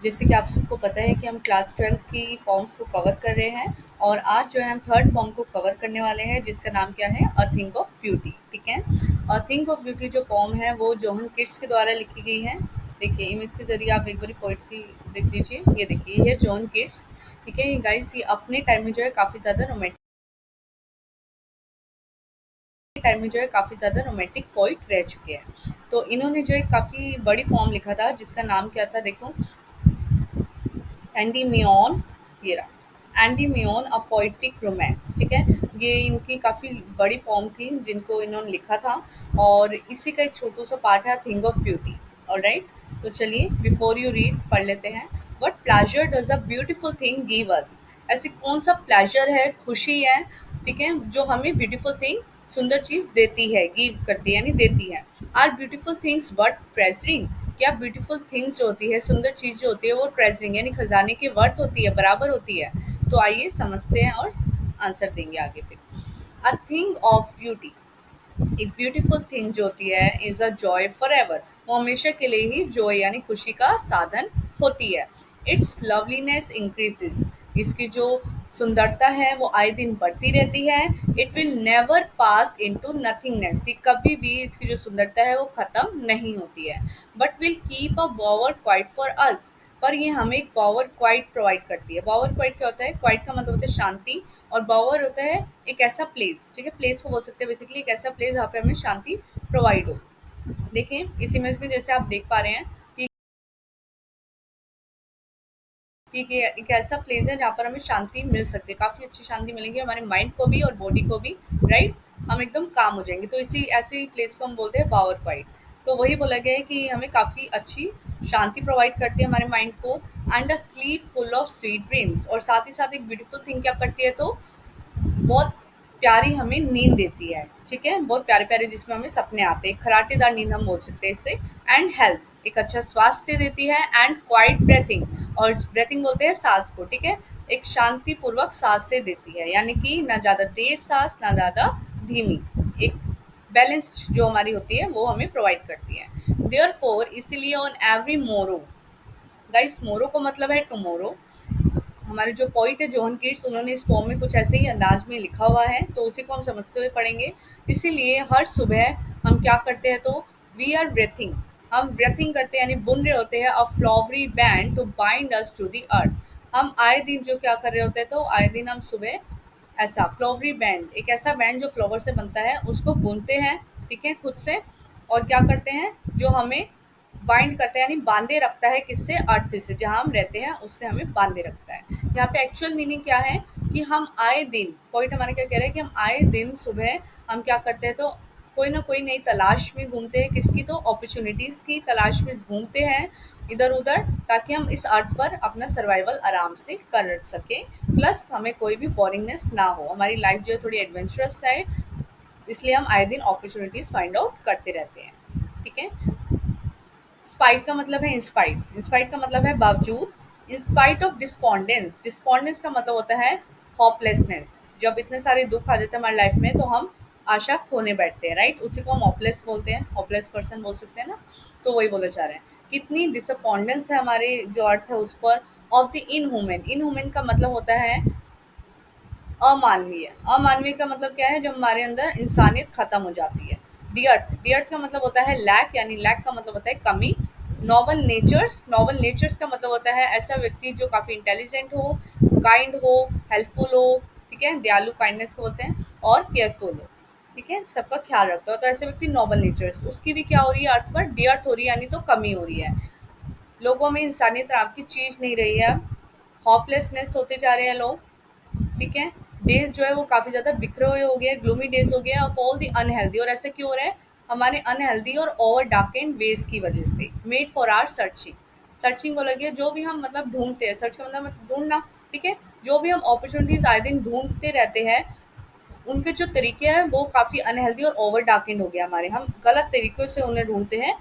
जैसे कि आप सबको पता है कि हम क्लास 12th की पॉम्स को कवर कर रहे हैं और आज जो है हम थर्ड पॉम को कवर करने वाले हैं जिसका नाम क्या है, अ थिंग ऑफ ब्यूटी। ठीक है, अ थिंग ऑफ ब्यूटी जो पॉम है वो जोहन किट्स के द्वारा लिखी गई है। देखिए इमेज के जरिए आप एक बार पोइट्री देख लीजिए। ये देखिए, ये जोहन किट्स। ठीक है गाइस, ये अपने टाइम में जो है काफ़ी ज़्यादा रोमांटिक पोइट रह चुके हैं। तो इन्होंने जो एक काफ़ी बड़ी पॉम लिखा था जिसका नाम क्या था, देखो, एंडीमियन। ये रहा एंडीमियन, अ पोएटिक रोमांस। ठीक है, ये इनकी काफ़ी बड़ी पोम थी जिनको इन्होंने लिखा था और इसी का एक छोटू सा पार्ट है, थिंग ऑफ ब्यूटी। ऑलराइट, तो चलिए बिफोर यू रीड पढ़ लेते हैं। What pleasure does a beautiful thing give us. ऐसी कौन सा प्लेजर है, खुशी है, ठीक है, जो हमें ब्यूटीफुल थिंग, सुंदर चीज देती है, गिव करती है यानी देती है। Are beautiful things worth treasuring. क्या ब्यूटीफुल थिंग्स जो होती है, सुंदर चीज जो होती है, वो ट्रेजरिंग यानी खजाने के वर्थ होती है, बराबर होती है। तो आइए समझते हैं और आंसर देंगे आगे फिर। अ थिंग ऑफ ब्यूटी, एक ब्यूटीफुल थिंग जो होती है, is a joy for ever. वो हमेशा के लिए ही जॉय यानी खुशी का साधन होती है। इट्स लवलीनेस इंक्रीजेस, इसकी जो सुंदरता है वो आए दिन बढ़ती रहती है। It will never pass into nothingness, ये कभी भी इसकी जो सुंदरता है वो खत्म नहीं होती है। But will keep a Bower quiet for us, पर ये हमें एक पावर क्वाइट प्रोवाइड करती है। पावर क्वाइट क्या होता है? क्वाइट का मतलब होता है शांति, और पावर होता है एक ऐसा प्लेस। ठीक है, प्लेस को बोल सकते हैं बेसिकली, एक ऐसा प्लेस जहाँ पे हमें शांति प्रोवाइड हो। देखिए इस इमेज में जैसे आप देख पा रहे हैं कि एक ऐसा प्लेस है जहाँ पर हमें शांति मिल सकती है, काफ़ी अच्छी शांति मिलेंगी हमारे माइंड को भी और बॉडी को भी। राइट, हम एकदम काम हो जाएंगे। तो इसी ऐसे प्लेस को हम बोलते हैं पावर क्वाइट। तो वही बोला गया है कि हमें काफ़ी अच्छी शांति प्रोवाइड करती है हमारे माइंड को। And a slip full of sweet dreams, और साथ ही साथ एक ब्यूटीफुल थिंग क्या करती है, तो बहुत प्यारी हमें नींद देती है। ठीक है, बहुत प्यारे प्यारे जिसमें हमें सपने आते हैं, खराटेदार नींद हम बोल सकते हैं इससे। एंड हेल्थ, एक अच्छा स्वास्थ्य देती है। एंड क्वाइट ब्रेथिंग, और ब्रेथिंग बोलते हैं सांस को। ठीक है, एक शांति पूर्वक सांस से देती है, यानी कि ना ज़्यादा तेज सांस ना ज़्यादा धीमी, एक बैलेंस्ड जो हमारी होती है वो हमें प्रोवाइड करती है। देयर फोर, इसीलिए ऑन एवरी मोरो, गाइस मोरो को मतलब है टुमोरो। हमारे जो पोइट है जोहन कीट्स, उन्होंने इस पोम में कुछ ऐसे ही अंदाज में लिखा हुआ है, तो उसी को हम समझते हुए पढ़ेंगे। इसीलिए हर सुबह हम क्या करते हैं, तो वी आर ब्रेथिंग, हम ब्रेथिंग करते हैं यानी बुन रहे होते हैं, a flowery band to bind us to the earth. हम आए दिन जो क्या कर रहे होते हैं, तो आए दिन हम सुबह ऐसा फ्लॉवरी बैंड, एक ऐसा बैंड जो फ्लावर से बनता है, उसको बुनते हैं। ठीक है, खुद से। और क्या करते हैं, जो हमें बाइंड करता है यानी बांधे रखता है, किससे? अर्थ से, जहाँ हम रहते हैं उससे हमें बांधे रखता है। यहाँ पे एक्चुअल मीनिंग क्या है कि हम आए दिन, पॉइंट हमारा क्या कह रहा है कि हम आए दिन सुबह हम क्या करते हैं, तो कोई ना कोई नई तलाश में घूमते हैं। किसकी? तो अपॉर्चुनिटीज़ की तलाश में घूमते हैं इधर उधर, ताकि हम इस अर्थ पर अपना सर्वाइवल आराम से कर सकें। प्लस हमें कोई भी बोरिंगनेस ना हो, हमारी लाइफ जो है थोड़ी एडवेंचरस रहे, इसलिए हम आए दिन अपॉर्चुनिटीज़ फाइंड आउट करते रहते हैं। ठीक है, स्पाइट का मतलब है इंस्पाइट, इंस्पाइट का मतलब है बावजूद। इंस्पाइट ऑफ डिस्पॉन्डेंस, डिस्पॉन्डेंस का मतलब होता है होपलेसनेस। जब इतने सारे दुख आ जाते हैं हमारी लाइफ में तो हम आशा खोने बैठते हैं। राइट, उसी को हम होपलेस बोलते हैं, होपलेस पर्सन बोल सकते हैं ना। तो वही बोले जा रहे हैं, कितनी डिसअपॉन्डेंस है हमारे जो अर्थ है उस पर। ऑफ द इनह्यूमन, इनह्यूमन का मतलब होता है अमानवीय। अमानवीय का मतलब क्या है, जब हमारे अंदर इंसानियत खत्म हो जाती है। डियर्थ, डियर्थ का मतलब होता है लैक, यानी लैक का मतलब होता है कमी। नॉबल नेचर्स, नॉबल नेचर्स का मतलब होता है ऐसा व्यक्ति जो काफ़ी इंटेलिजेंट हो, काइंड हो, हेल्पफुल हो। ठीक है, दयालु, काइंडनेस को बोलते हैं। और केयरफुल हो। ठीक है, सबका ख्याल रखता हो, तो ऐसे व्यक्ति नॉबल नेचर्स। उसकी भी क्या हो रही है, अर्थ पर डियर्थ हो रही है, यानी तो कमी हो रही है। लोगों में इंसानियत नाम की चीज़ नहीं रही है, हॉपलेसनेस होते जा रहे हैं लोग। ठीक है, डेज जो है वो काफ़ी ज़्यादा बिखरे हुए हो गए, ग्लूमी डेज हो गए ऑफ ऑल द अनहेल्दी। और ऐसे क्यों हो रहा है? हमारे अनहेल्दी और ओवर डार्केंड वेज की वजह से। Made for are searching, searching बोला गया जो भी हम मतलब ढूंढते हैं, सर्च का मतलब ढूंढना। ठीक है, जो भी हम अपॉर्चुनिटीज आए दिन ढूंढते रहते हैं, उनके जो तरीके हैं वो काफ़ी अनहेल्दी और ओवर डार्केंड हो गया हमारे, हम गलत तरीक़ों से उन्हें ढूँढते हैं।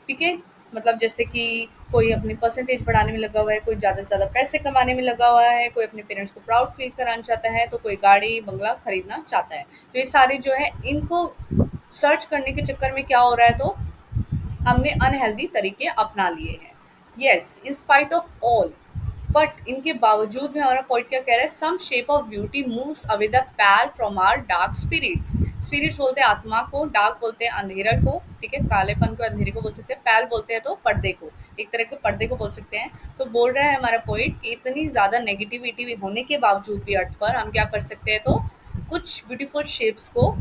ठीक है, मतलब जैसे कि कोई अपनी परसेंटेज बढ़ाने में लगा हुआ है, कोई ज़्यादा से ज़्यादा पैसे कमाने में लगा हुआ है, कोई अपने पेरेंट्स को प्राउड फील कराना चाहता है, तो कोई गाड़ी बंगला खरीदना चाहता है। तो ये सारे जो है इनको सर्च करने के चक्कर में क्या हो रहा है, तो हमने अनहेल्दी तरीके अपना लिए हैं। Yes, in spite of all, but इनके बावजूद में हमारा पॉइंट क्या कह रहा है, some shape of beauty moves away the pall from our dark spirits. Spirits बोलते हैं आत्मा को, डार्क बोलते हैं अंधेरा को, ठीक है, कालेपन को, अंधेरे को बोल सकते हैं, पैल बोलते हैं तो पर्दे को, एक तरह के पर्दे को बोल सकते हैं। तो बोल रहा है हमारा पॉइंट कि इतनी ज़्यादा नेगेटिविटी होने के बावजूद भी अर्थ पर हम क्या कर सकते हैं, तो कुछ ब्यूटीफुल शेप्स को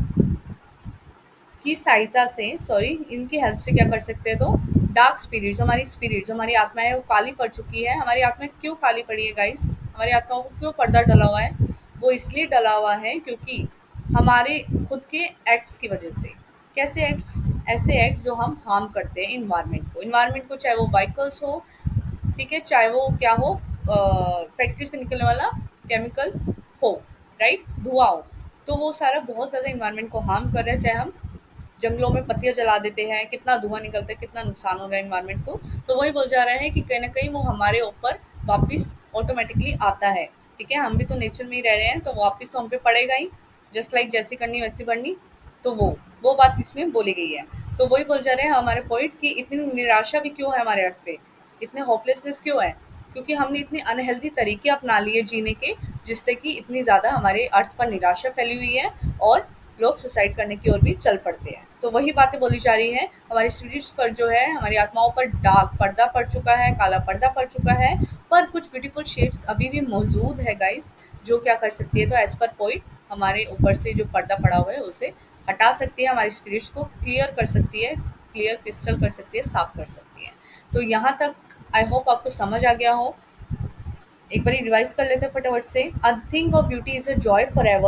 की सहायता से, सॉरी, इनकी हेल्प से क्या कर सकते हैं, तो डार्क स्पिरिट्स हमारी आत्मा है वो काली पड़ चुकी है। हमारी आत्मा क्यों काली पड़ी है गाइस, हमारी आत्मा को क्यों पर्दा डला हुआ है, वो इसलिए डला हुआ है क्योंकि हमारे खुद के एक्ट्स की वजह से। कैसे एक्ट्स? ऐसे एक्ट्स जो हम हार्म करते हैं इन्वायरमेंट को, चाहे वो व्हीकल्स हो, ठीक है, चाहे वो क्या हो, फैक्ट्री से निकलने वाला केमिकल हो, राइट, धुआं हो, तो वो सारा बहुत ज़्यादा इन्वायरमेंट को हार्म कर रहा है। चाहे हम जंगलों में पत्तियाँ जला देते हैं, कितना धुआं निकलता है, कितना नुकसान हो रहा है एनवायरनमेंट को। तो वही बोल जा रहे हैं कि कहीं न कहीं वो हमारे ऊपर वापस ऑटोमैटिकली आता है, ठीक है? हम भी तो नेचर में ही रह रहे हैं, तो वापस तो हम पे पड़ेगा ही, जस्ट लाइक जैसी करनी वैसी बढ़नी। तो वो बात इसमें बोली गई है। तो वही बोल जा रहे हैं हमारे पॉइंट कि इतनी निराशा भी क्यों है हमारे अर्थ पे, इतने होपलेसनेस क्यों है? क्योंकि हमने इतने अनहेल्दी तरीके अपना लिए जीने के, जिससे कि इतनी ज़्यादा हमारे अर्थ पर निराशा फैली हुई है और लोग सुसाइड करने की ओर भी चल पड़ते हैं। तो वही बातें बोली जा रही हैं, हमारी स्पिरिट्स पर जो है, हमारी आत्माओं पर डार्क पर्दा पड़ चुका है, काला पर्दा पड़ चुका है, पर कुछ ब्यूटीफुल शेप्स अभी भी मौजूद है गाइस, जो क्या कर सकती है, तो एज पर पॉइंट हमारे ऊपर से जो पर्दा पड़ा हुआ है उसे हटा सकती है, हमारी स्पिरिट्स को क्लियर कर सकती है, क्लियर क्रिस्टल कर सकती है, साफ कर सकती है। तो यहाँ तक आई होप आपको समझ आ गया हो। एक बार रिवाइज कर लेते हैं फटाफट से। A thing of beauty is a joy for ever.